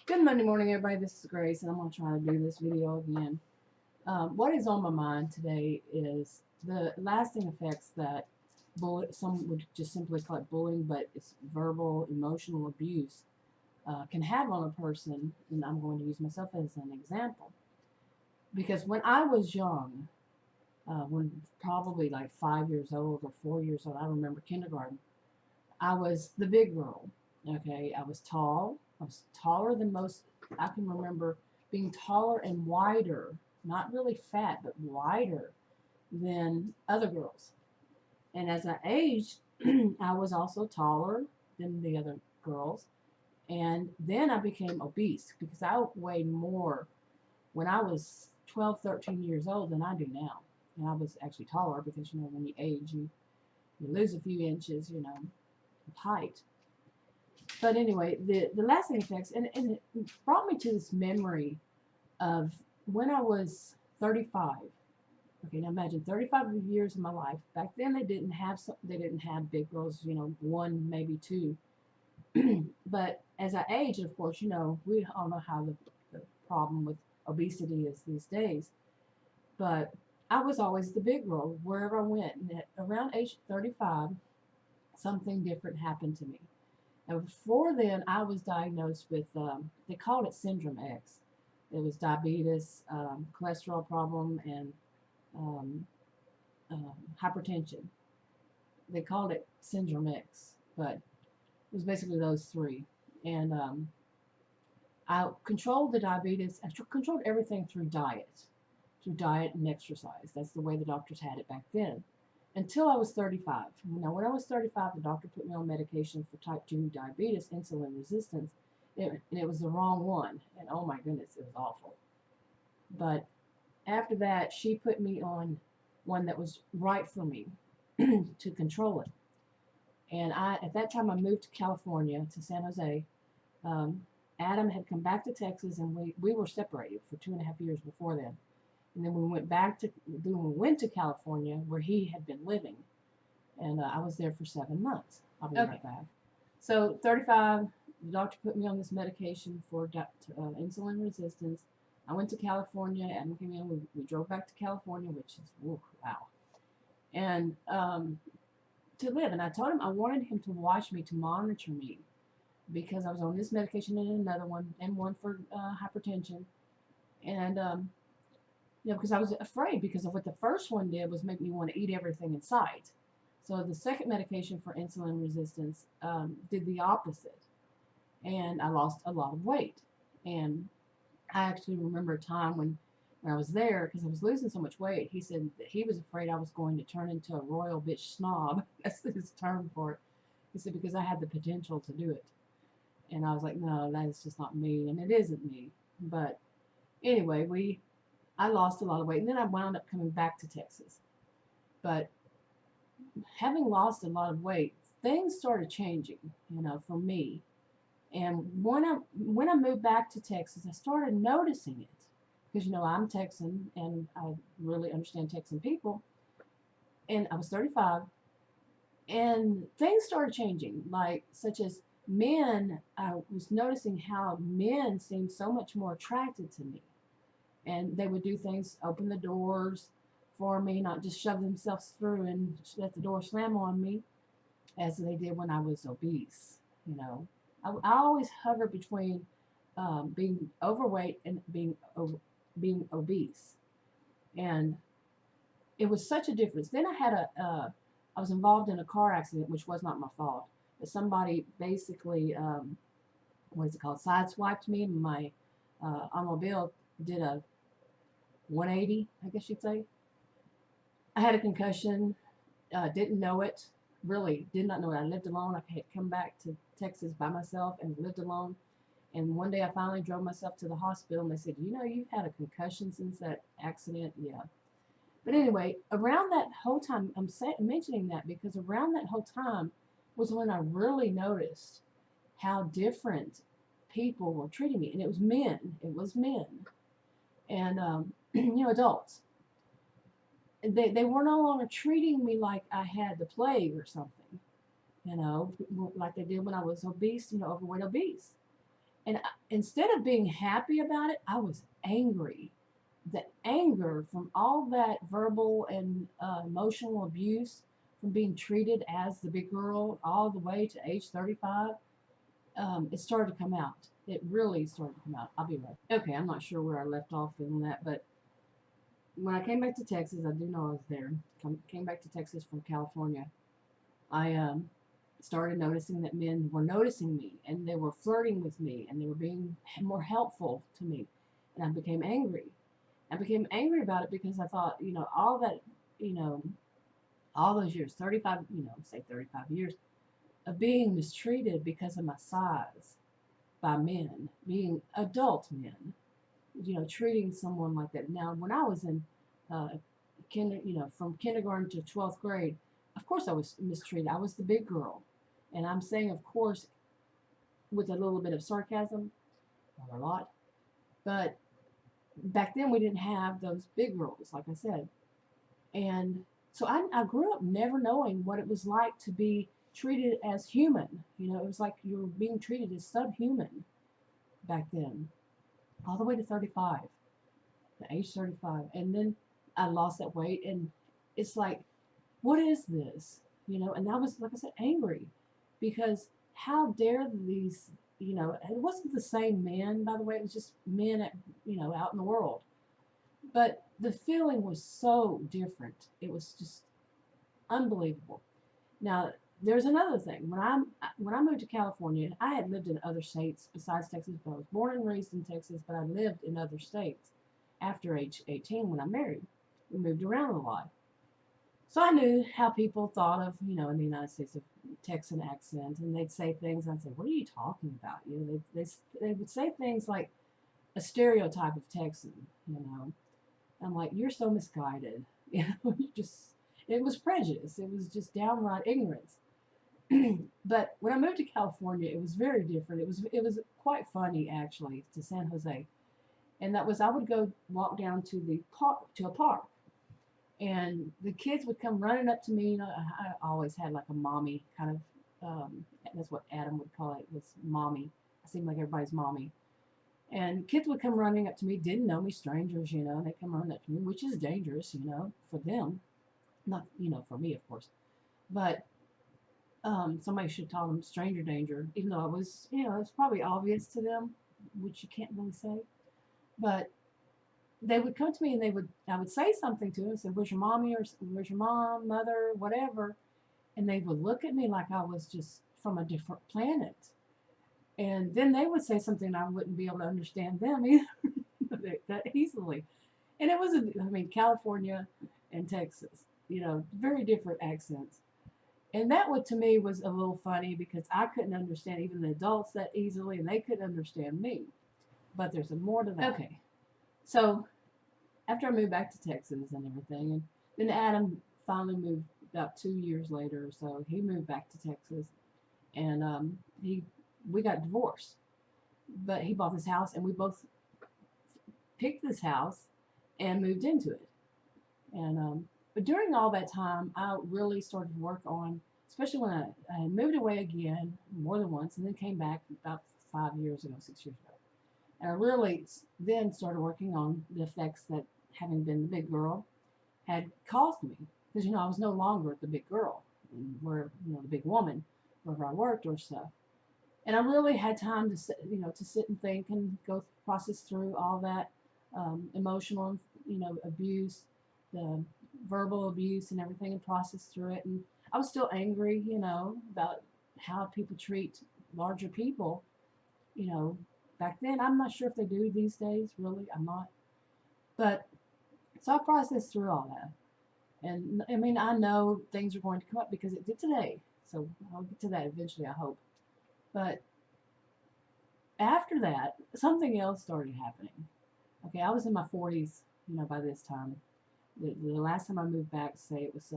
Good Monday morning, everybody. This is Grace, and I'm going to try to do this video again. What is on my mind today is the lasting effects that some would just simply call it bullying, but it's verbal, emotional abuse, can have on a person. And I'm going to use myself as an example. Because when I was young, when probably like 5 years old or 4 years old, I remember kindergarten, I was the big girl. Okay, I was tall. I was taller than most. I can remember being taller and wider, not really fat, but wider than other girls. And as I aged, I was also taller than the other girls. And then I became obese because I weighed more when I was 12, 13 years old than I do now. And I was actually taller because, when you age, you lose a few inches, of height. But anyway, the lasting effects, and it brought me to this memory of when I was 35. Okay, now imagine 35 years of my life. Back then, they didn't have big girls. One maybe two. But as I age, of course, we all know how the problem with obesity is these days. But I was always the big girl wherever I went. And at around age 35, something different happened to me. Now, before then, I was diagnosed with, they called it Syndrome X. It was diabetes, cholesterol problem, and um, hypertension. They called it Syndrome X, but it was basically those three. And I controlled the diabetes. I controlled everything through diet and exercise. That's the way the doctors had it back then. Until I was 35. Now, when I was 35, the doctor put me on medication for type 2 diabetes, insulin resistance, and it was the wrong one. And oh my goodness, it was awful. But after that, she put me on one that was right for me to control it. And at that time, I moved to California, to San Jose. Um, Adam had come back to Texas, and we were separated for 2.5 years before then. And then we went to California where he had been living, and I was there for 7 months. I'll be right back. So 35, the doctor put me on this medication for insulin resistance. I went to California, and came in. We drove back to California, which is wow, and to live. And I told him I wanted him to watch me, to monitor me, because I was on this medication and another one, and one for hypertension, and because I was afraid, because of what the first one did was make me want to eat everything in sight. So the second medication for insulin resistance did the opposite, and I lost a lot of weight. And I actually remember a time when I was there, because I was losing so much weight. He said that he was afraid I was going to turn into a royal bitch snob. That's his term for it. He said because I had the potential to do it, and I was like, no, that is just not me, and it isn't me. But anyway, I lost a lot of weight, and then I wound up coming back to Texas. But having lost a lot of weight, things started changing, for me. And when I moved back to Texas, I started noticing it, because I'm Texan, and I really understand Texan people. And I was 35, and things started changing, like such as men. I was noticing how men seemed so much more attracted to me, and they would do things, open the doors for me, not just shove themselves through and let the door slam on me, as they did when I was obese. I always hover between being overweight and being obese, and it was such a difference. Then I was involved in a car accident, which was not my fault, but somebody basically, what is it called, sideswiped me. My automobile did a 180, I guess you'd say. I had a concussion, didn't know it, really did not know it. I lived alone. I had come back to Texas by myself and lived alone. And one day I finally drove myself to the hospital, and they said, you've had a concussion since that accident. Yeah. But anyway, around that whole time, I'm mentioning that because around that whole time was when I really noticed how different people were treating me. And it was men. It was men. And, adults. They were no longer treating me like I had the plague or something, like they did when I was obese, overweight, obese. And instead of being happy about it, I was angry. The anger from all that verbal and emotional abuse, from being treated as the big girl all the way to age 35, it started to come out. It really started to come out. I'll be right. Okay, I'm not sure where I left off in that, but when I came back to Texas, I do know I was there. Came back to Texas from California. I started noticing that men were noticing me and they were flirting with me and they were being more helpful to me. And I became angry. I became angry about it because I thought, all that, you know, all those years, 35, say 35 years of being mistreated because of my size by men, being adult men, treating someone like that. Now, when I was in uh, from kindergarten to 12th grade, of course I was mistreated. I was the big girl. And I'm saying, of course, with a little bit of sarcasm, not a lot. But back then we didn't have those big girls, like I said. And so I grew up never knowing what it was like to be treated as human. It was like you were being treated as subhuman back then, all the way to 35, the age 35. And then I lost that weight, and it's like, what is this? And I was, like I said, angry because how dare these, it wasn't the same men, by the way, it was just men, out in the world. But the feeling was so different. It was just unbelievable. Now, there's another thing. When I moved to California, I had lived in other states besides Texas, but I was born and raised in Texas, but I lived in other states after age 18 when I married. We moved around a lot. So I knew how people thought of, in the United States, of Texan accent, and they'd say things, and I'd say, what are you talking about? They would say things like a stereotype of Texan. I'm like, you're so misguided. It was prejudice. It was just downright ignorance. But when I moved to California, it was very different. It was quite funny, actually, to San Jose. And that was, I would go walk down to a park, and the kids would come running up to me. I always had like a mommy kind of, that's what Adam would call it, was mommy. I seemed like everybody's mommy. And kids would come running up to me, didn't know me, strangers, they come running up to me, which is dangerous, for them. Not, for me, of course. But somebody should call them stranger danger, even though it was, it's probably obvious to them, which you can't really say. But they would come to me and I would say something to them and say, where's your mommy, or where's your mom, mother, whatever. And they would look at me like I was just from a different planet. And then they would say something and I wouldn't be able to understand them either that easily. And it was, California and Texas, very different accents. And that to me was a little funny because I couldn't understand even the adults that easily, and they couldn't understand me. But there's more to that. Okay. So after I moved back to Texas and everything, and then Adam finally moved about 2 years later or so. He moved back to Texas, and we got divorced. But he bought this house, and we both picked this house and moved into it. And but during all that time, I really started to work on, especially when I moved away again more than once, and then came back about 5 years ago, 6 years ago. And I really then started working on the effects that having been the big girl had caused me. Because, I was no longer the big girl, where, the big woman, wherever I worked or stuff. And I really had time to sit, to sit and think and go process through all that emotional, abuse, the verbal abuse and everything, and process through it. And I was still angry, about how people treat larger people, back then. I'm not sure if they do these days, really. I'm not. But so I processed through all that. And I know things are going to come up because it did today. So I'll get to that eventually, I hope. But after that, something else started happening. Okay, I was in my 40s, by this time. The last time I moved back, say it was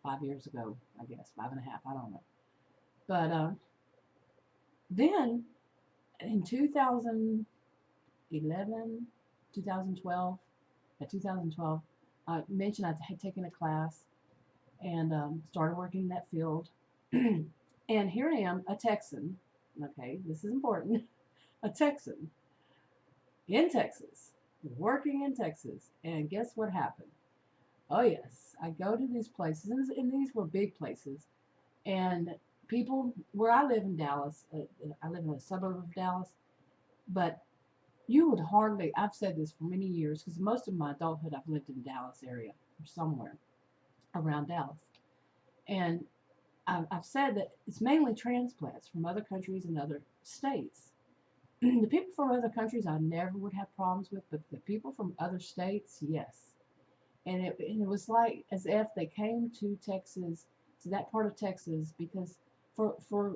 5 years ago, I guess, 5.5, I don't know. But then in 2011, 2012, I mentioned I had taken a class and started working in that field. And here I am, a Texan, okay, this is important, a Texan in Texas, working in Texas. And guess what happened? Oh, yes, I go to these places, and these were big places. And people, where I live in Dallas, I live in a suburb of Dallas, but you would hardly, I've said this for many years, because most of my adulthood I've lived in the Dallas area or somewhere around Dallas. And I've said that it's mainly transplants from other countries and other states. The people from other countries I never would have problems with, but the people from other states, yes. And it was like as if they came to Texas, to that part of Texas, because for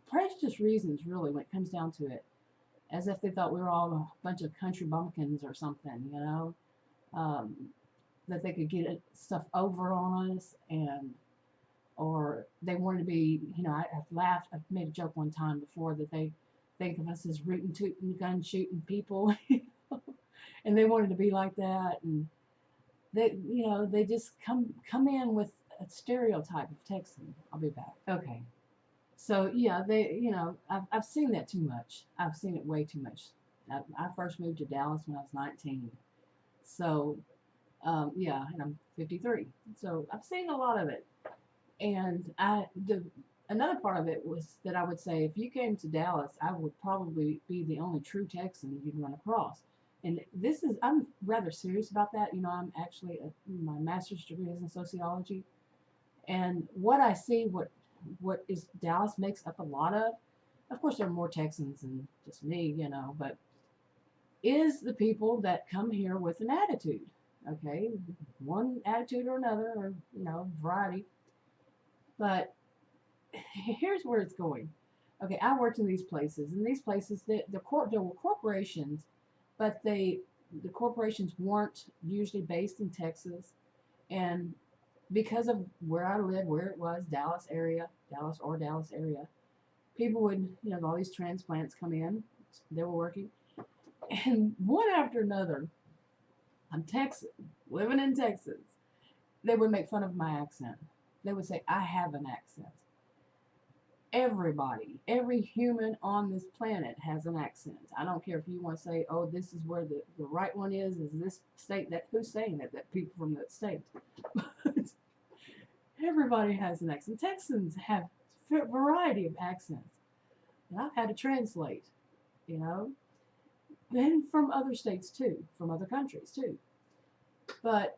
prejudice reasons, really, when it comes down to it, as if they thought we were all a bunch of country bumpkins or something, um, that they could get stuff over on us, and or they wanted to be, I've laughed, I've made a joke one time before that they think of us as rootin' tootin' gun shooting people, and they wanted to be like that, and they just come in with a stereotype of Texan. I'll be back. Okay. So yeah, I've seen that too much. I've seen it way too much. I first moved to Dallas when I was 19. So yeah, and I'm 53. So I've seen a lot of it. And another part of it was that I would say if you came to Dallas, I would probably be the only true Texan you'd run across. And I'm rather serious about that. I'm actually, my master's degree is in sociology. And what I see, what is Dallas makes up a lot of course, there are more Texans than just me, but is the people that come here with an attitude. Okay, one attitude or another, or, variety. But here's where it's going. Okay, I worked in these places, and these places, there were corporations, but the corporations weren't usually based in Texas, and because of where I lived, where it was, Dallas area, people would, all these transplants come in, they were working, and one after another, I'm Texan, living in Texas, they would make fun of my accent. They would say, I have an accent. Everybody, every human on this planet has an accent. I don't care if you want to say, oh, this is where the right one is this state, that who's saying that people from that state. Everybody has an accent. Texans have a variety of accents. And I've had to translate, then from other states too, from other countries too. But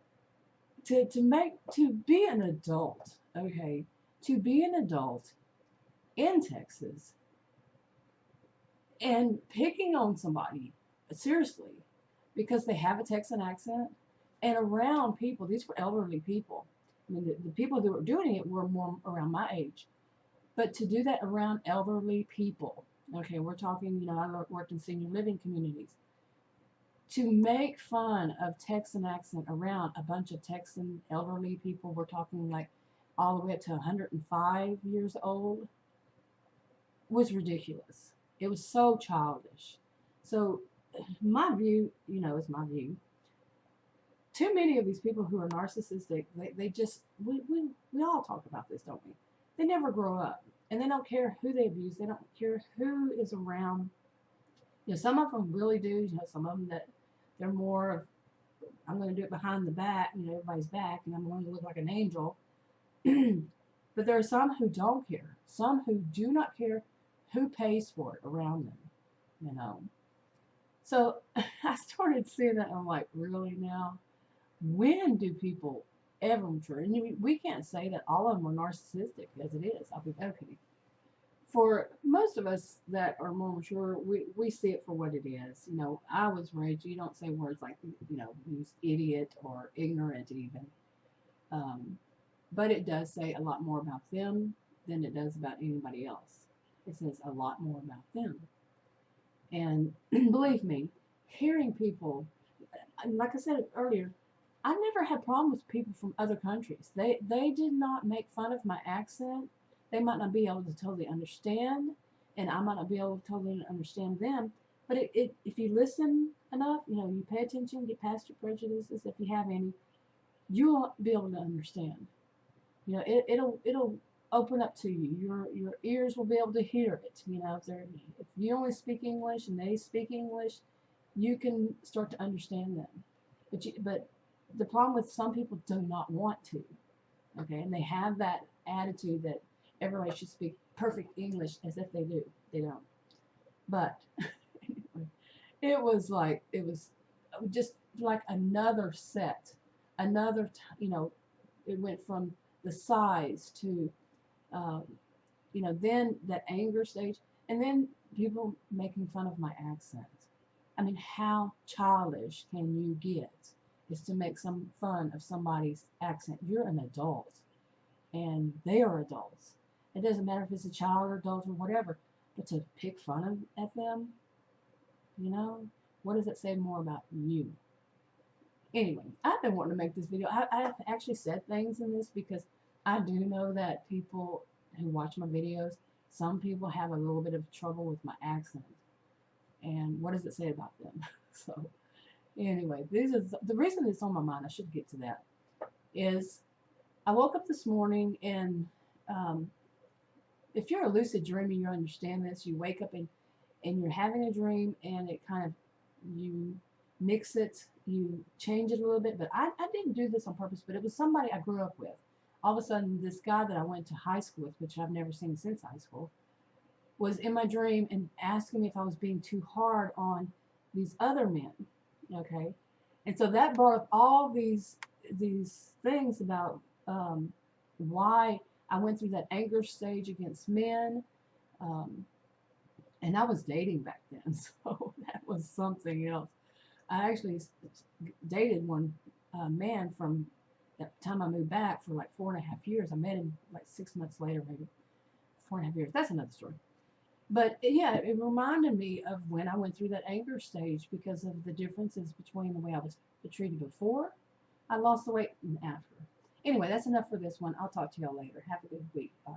to be an adult, okay, to be an adult in Texas and picking on somebody seriously because they have a Texan accent and around people, these were elderly people. I mean, the people that were doing it were more around my age. But to do that around elderly people, okay, we're talking, I worked in senior living communities. To make fun of Texan accent around a bunch of Texan elderly people, we're talking like all the way up to 105 years old, was ridiculous. It was so childish. So my view, is my view. Too many of these people who are narcissistic, they just, we all talk about this, don't we? They never grow up. And they don't care who they abuse. They don't care who is around. Some of them really do. Some of them that they're more of, I'm going to do it behind the back, everybody's back, and I'm going to look like an angel. But there are some who don't care. Some who do not care who pays for it around them, So I started seeing that, and I'm like, really now? When do people ever mature? And we can't say that all of them are narcissistic as it is. I'll be okay. For most of us that are more mature, we see it for what it is. I was raised, you don't say words like, use idiot or ignorant even. But it does say a lot more about them than it does about anybody else. It says a lot more about them. And believe me, hearing people, like I said earlier, I never had problems with people from other countries. They did not make fun of my accent. They might not be able to totally understand, and I might not be able to totally understand them. But if you listen enough, you pay attention, get past your prejudices if you have any, you'll be able to understand. It'll open up to you. Your ears will be able to hear it. You know, if you only speak English and they speak English, you can start to understand them. But the problem with some people do not want to. Okay, and they have that attitude that everybody should speak perfect English as if they do. They don't. But anyway, it was just like another set, another you know, it went from the size to um, you know, then that anger stage, and then people making fun of my accent. I mean, how childish can you get? Is to make some fun of somebody's accent. You're an adult, and they are adults. It doesn't matter if it's a child or adult or whatever, but to pick fun at them, you know, what does it say more about you? Anyway, I've been wanting to make this video. I've actually said things in this because I do know that people who watch my videos, some people have a little bit of trouble with my accent. And what does it say about them? So anyway, the reason it's on my mind, I should get to that, is I woke up this morning and if you're a lucid dreamer, you understand this. You wake up and you're having a dream and it kind of, you mix it, you change it a little bit. But I didn't do this on purpose, but it was somebody I grew up with. All of a sudden, this guy that I went to high school with, which I've never seen since high school, was in my dream and asking me if I was being too hard on these other men. Okay, and so that brought up all these things about why I went through that anger stage against men. And I was dating back then, so that was something else. I actually dated one man from that time I moved back for like 4.5 years. I met him like 6 months later, maybe 4.5 years. That's another story. But yeah, it reminded me of when I went through that anger stage because of the differences between the way I was treated before I lost the weight and after. Anyway, that's enough for this one. I'll talk to y'all later. Have a good week. Bye.